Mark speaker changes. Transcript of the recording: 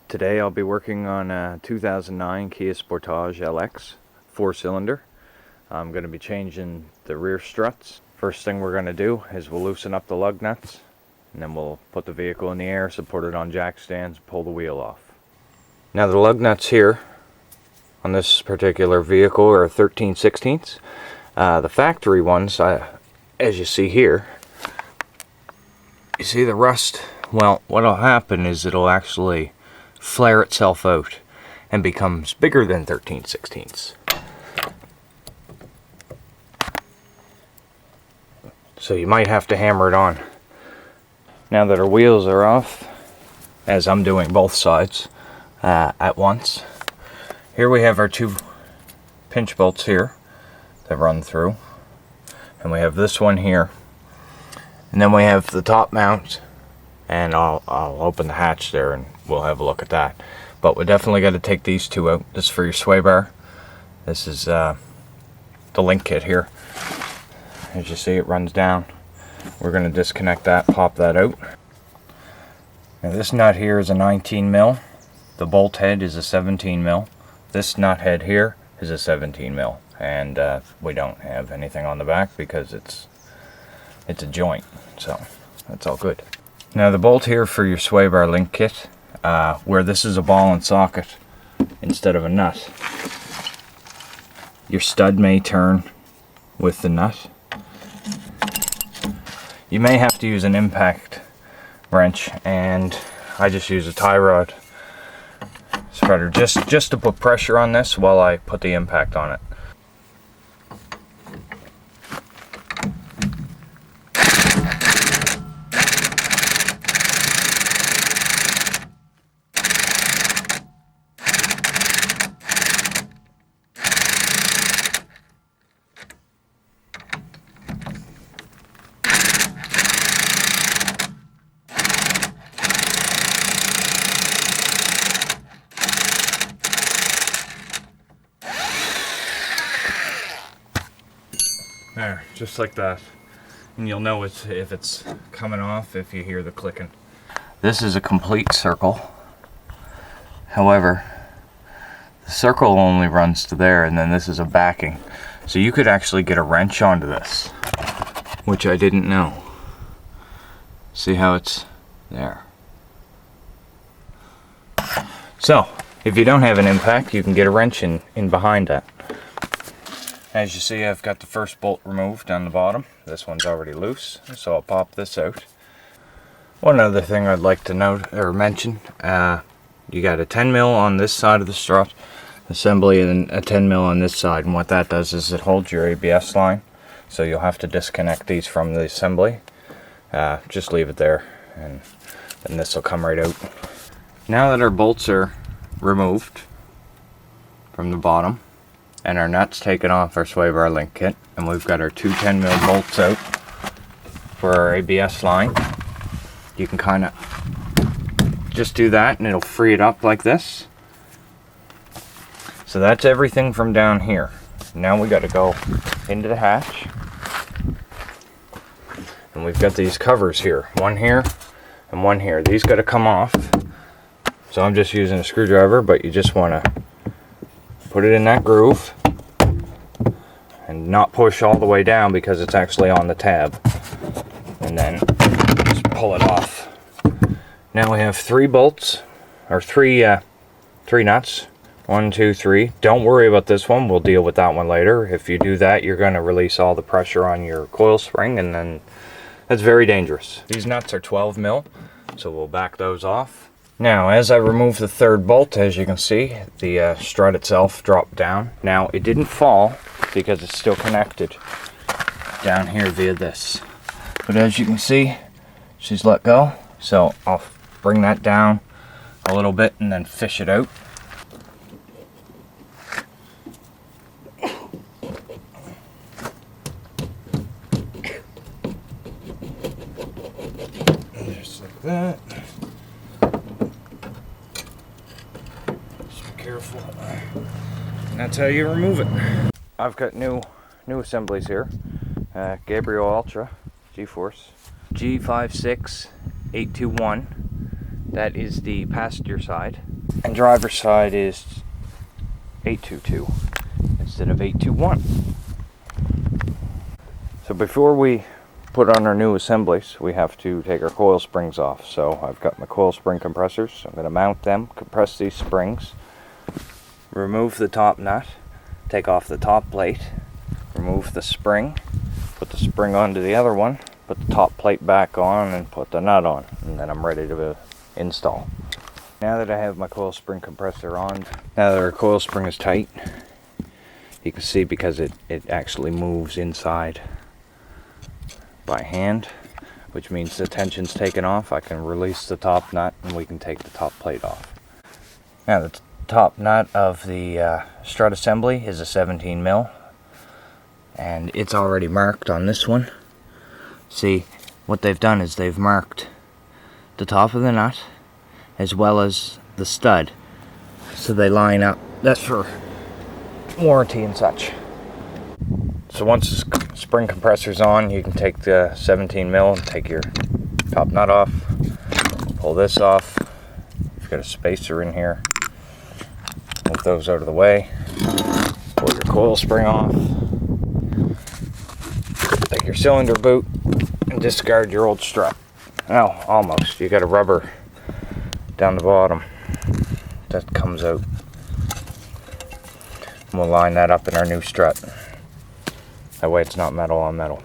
Speaker 1: Today I'll be working on a 2009 Kia Sportage LX 4-cylinder. I'm going to be changing the rear struts. First thing we're going to do is we'll loosen up the lug nuts, and then we'll put the vehicle in the air, support it on jack stands, pull the wheel off. Now the lug nuts here on this particular vehicle are 13/16. The factory ones, as you see here, you see the rust? Well, what'll happen is it'll actually flare itself out and becomes bigger than 13/16. So you might have to hammer it on. Now that our wheels are off, as I'm doing both sides at once, here we have our two pinch bolts here that run through, and we have this one here, and then we have the top mount, and I'll open the hatch there and we'll have a look at that. But we definitely got to take these two out. This is for your sway bar. This is the link kit here. As you see, it runs down. We're going to disconnect that, pop that out. Now this nut here is a 19 mil. The bolt head is a 17 mil. This nut head here is a 17 mil, and we don't have anything on the back because it's a joint, so that's all good. Now the bolt here for your sway bar link kit, where this is a ball and socket instead of a nut, your stud may turn with the nut. You may have to use an impact wrench, and I just use a tie rod spreader just to put pressure on this while I put the impact on it. There, just like that. And you'll know if it's coming off if you hear the clicking. This is a complete circle. However, the circle only runs to there, and then this is a backing. So you could actually get a wrench onto this, which I didn't know. See how it's there? So, if you don't have an impact, you can get a wrench in behind that. As you see, I've got the first bolt removed on the bottom. This one's already loose, so I'll pop this out. One other thing I'd like to note or mention, you got a 10 mil on this side of the strut assembly and a 10 mil on this side, and what that does is it holds your ABS line, so you'll have to disconnect these from the assembly. Just leave it there, and then this will come right out. Now that our bolts are removed from the bottom, and our nuts taken off our sway bar link kit, and we've got our two 10 mil bolts out for our ABS line, you can kind of just do that and it'll free it up like this. So that's everything from down here. Now we got to go into the hatch, and we've got these covers here, one here and one here. These got to come off, so I'm just using a screwdriver, but you just want to put it in that groove and not push all the way down because it's actually on the tab, and then just pull it off. Now we have three bolts, or three nuts. 1, 2, 3. Don't worry about this one, we'll deal with that one later. If you do that, you're going to release all the pressure on your coil spring, and then that's very dangerous. These nuts are 12 mil, so we'll back those off. Now, as I remove the third bolt, as you can see, the strut itself dropped down. Now, it didn't fall because it's still connected down here via this. But as you can see, she's let go. So I'll bring that down a little bit and then fish it out. Just like that. Careful. And that's how you remove it. I've got new assemblies here. Gabriel Ultra G-Force G56821. That is the passenger side. And driver's side is 822 instead of 821. So before we put on our new assemblies, we have to take our coil springs off. So I've got my coil spring compressors. I'm going to mount them, compress these springs, remove the top nut, take off the top plate, remove the spring, put the spring onto the other one, put the top plate back on, and put the nut on, and then I'm ready to install. Now that I have my coil spring compressor on, now that our coil spring is tight, you can see because it actually moves inside by hand, which means the tension's taken off. I can release the top nut and we can take the top plate off. Now the top nut of the strut assembly is a 17 mil, and it's already marked on this one. See, what they've done is they've marked the top of the nut as well as the stud, so they line up. That's for warranty and such. So once the spring compressor's on, you can take the 17 mil and take your top nut off, pull this off. You've got a spacer in here. Move those out of the way. Pull your coil spring off. Take your cylinder boot and discard your old strut. Well, almost. You got a rubber down the bottom that comes out. And we'll line that up in our new strut. That way it's not metal on metal.